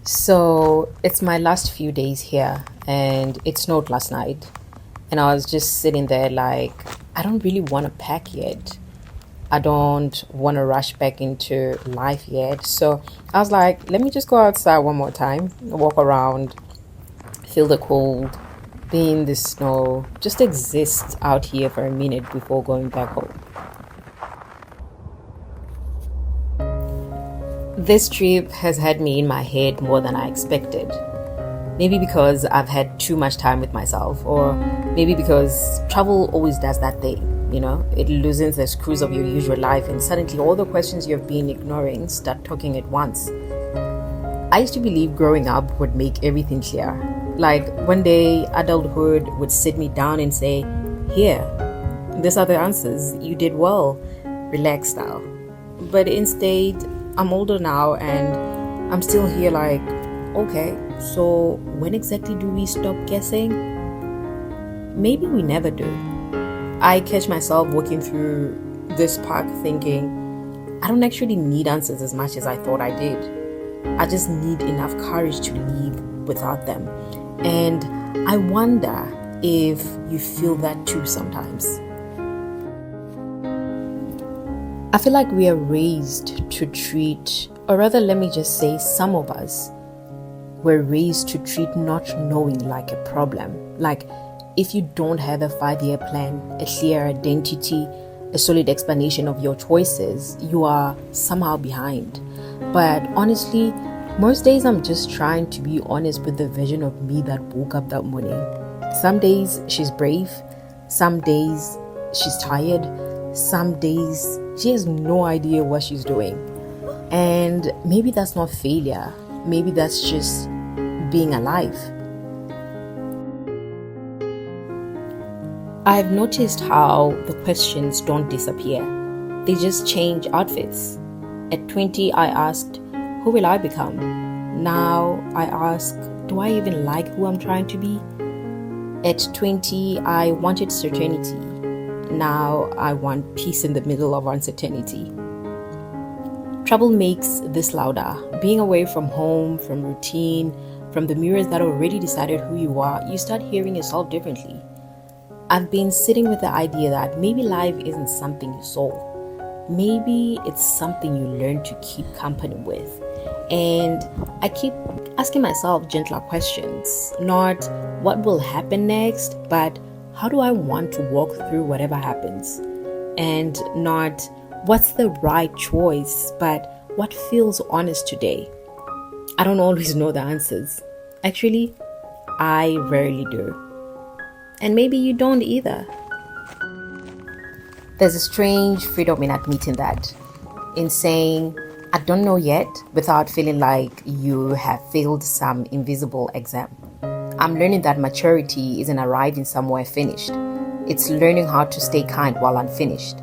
So it's my last few days here, and it snowed last night. And I was just sitting there like, I don't really want to pack yet. I don't want to rush back into life yet. So I was like, let me just go outside one more time, walk around, feel the cold, be in the snow, just exist out here for a minute before going back home. This trip has had me in my head more than I expected. Maybe because I've had too much time with myself, or maybe because travel always does that thing. It loosens the screws of your usual life, and suddenly all the questions you've been ignoring start talking at once. I used to believe growing up would make everything clear. Like one day, adulthood would sit me down and say, here, these are the answers. You did well. Relax now. But instead, I'm older now and I'm still here like, okay, so when exactly do we stop guessing? Maybe we never do. I catch myself walking through this park thinking, I don't actually need answers as much as I thought I did. I just need enough courage to leave without them. And I wonder if you feel that too sometimes. I feel like we are raised to treat, or rather, let me just say, some of us were raised to treat not knowing like a problem. Like, if you don't have a 5-year plan, a clear identity, a solid explanation of your choices, you are somehow behind. But honestly, most days I'm just trying to be honest with the version of me that woke up that morning. Some days she's brave, some days she's tired, some days she has no idea what she's doing. And maybe that's not failure, maybe that's just being alive. I've noticed how the questions don't disappear, they just change outfits. At 20, I asked, who will I become? Now I ask, do I even like who I'm trying to be? At 20, I wanted certainty. Now I want peace in the middle of uncertainty. Trouble makes this louder. Being away from home, from routine, from the mirrors that already decided who you are, you start hearing yourself differently. I've been sitting with the idea that maybe life isn't something you solve. Maybe it's something you learn to keep company with. And I keep asking myself gentler questions. Not what will happen next, but how do I want to walk through whatever happens? And not what's the right choice, but what feels honest today? I don't always know the answers. Actually, I rarely do. And maybe you don't either. There's a strange freedom in admitting that, in saying, I don't know yet, without feeling like you have failed some invisible exam. I'm learning that maturity isn't arriving somewhere finished. It's learning how to stay kind while unfinished,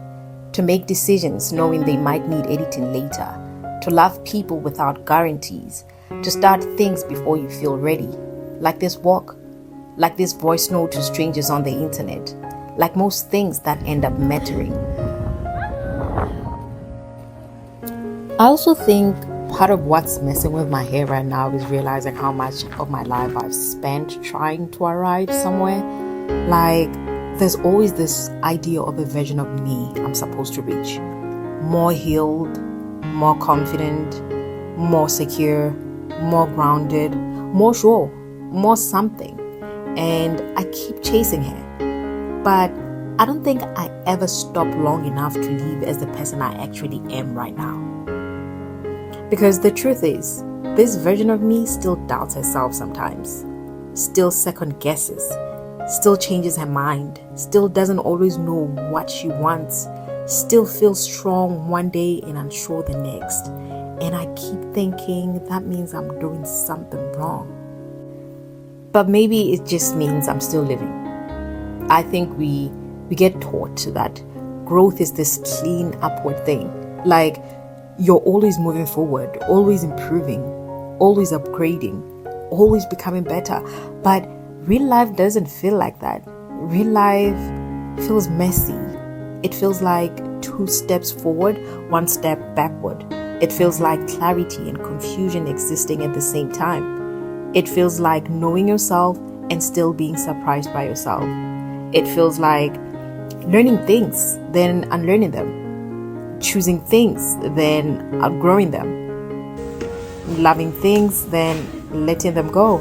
to make decisions knowing they might need editing later, to love people without guarantees, to start things before you feel ready, like this walk, like this voice note to strangers on the internet, like most things that end up mattering. I also think part of what's messing with my head right now is realizing how much of my life I've spent trying to arrive somewhere. Like, there's always this idea of a version of me I'm supposed to reach. More healed, more confident, more secure, more grounded, more sure, more something. And I keep chasing her. But I don't think I ever stop long enough to live as the person I actually am right now. Because the truth is, this version of me still doubts herself sometimes, still second guesses, still changes her mind, still doesn't always know what she wants, still feels strong one day and unsure the next. And I keep thinking that means I'm doing something wrong. But maybe it just means I'm still living. I think we get taught that growth is this clean upward thing. Like, you're always moving forward, always improving, always upgrading, always becoming better. But real life doesn't feel like that. Real life feels messy. It feels like 2 steps forward, 1 step backward. It feels like clarity and confusion existing at the same time. It feels like knowing yourself and still being surprised by yourself. It feels like learning things, then unlearning them, choosing things, then outgrowing them, loving things, then letting them go.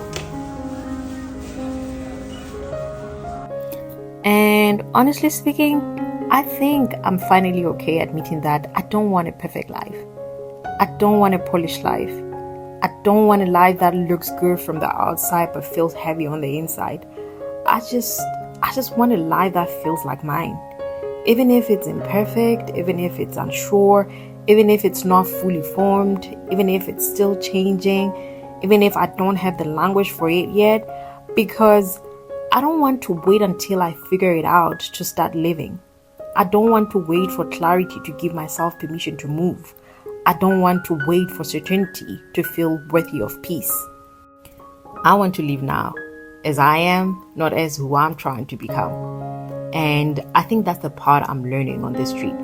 And honestly speaking, I think I'm finally okay admitting that I don't want a perfect life. I don't want a polished life. I don't want a life that looks good from the outside but feels heavy on the inside. I just want a life that feels like mine. Even if it's imperfect, even if it's unsure, even if it's not fully formed, even if it's still changing, even if I don't have the language for it yet, because I don't want to wait until I figure it out to start living. I don't want to wait for clarity to give myself permission to move. I don't want to wait for certainty to feel worthy of peace. I want to live now, as I am, not as who I'm trying to become. And I think that's the part I'm learning on this trip.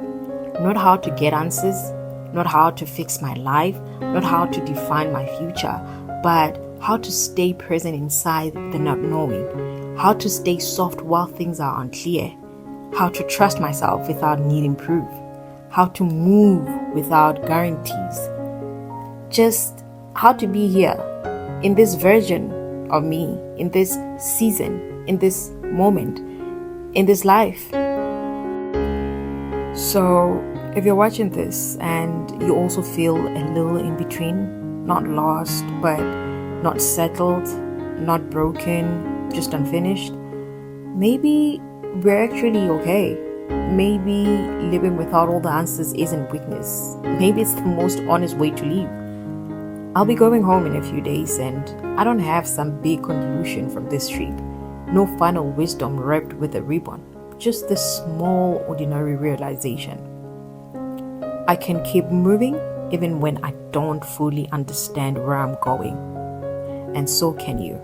Not how to get answers, not how to fix my life, not how to define my future, but how to stay present inside the not knowing, how to stay soft while things are unclear, how to trust myself without needing proof, how to move without guarantees, just how to be here in this version of me, in this season, in this moment, in this life. So, if you're watching this and you also feel a little in between, not lost, but not settled, not broken, just unfinished, maybe we're actually okay. Maybe living without all the answers isn't weakness. Maybe it's the most honest way to live. I'll be going home in a few days and I don't have some big conclusion from this trip. No final wisdom wrapped with a ribbon. Just this small, ordinary realization. I can keep moving even when I don't fully understand where I'm going. And so can you.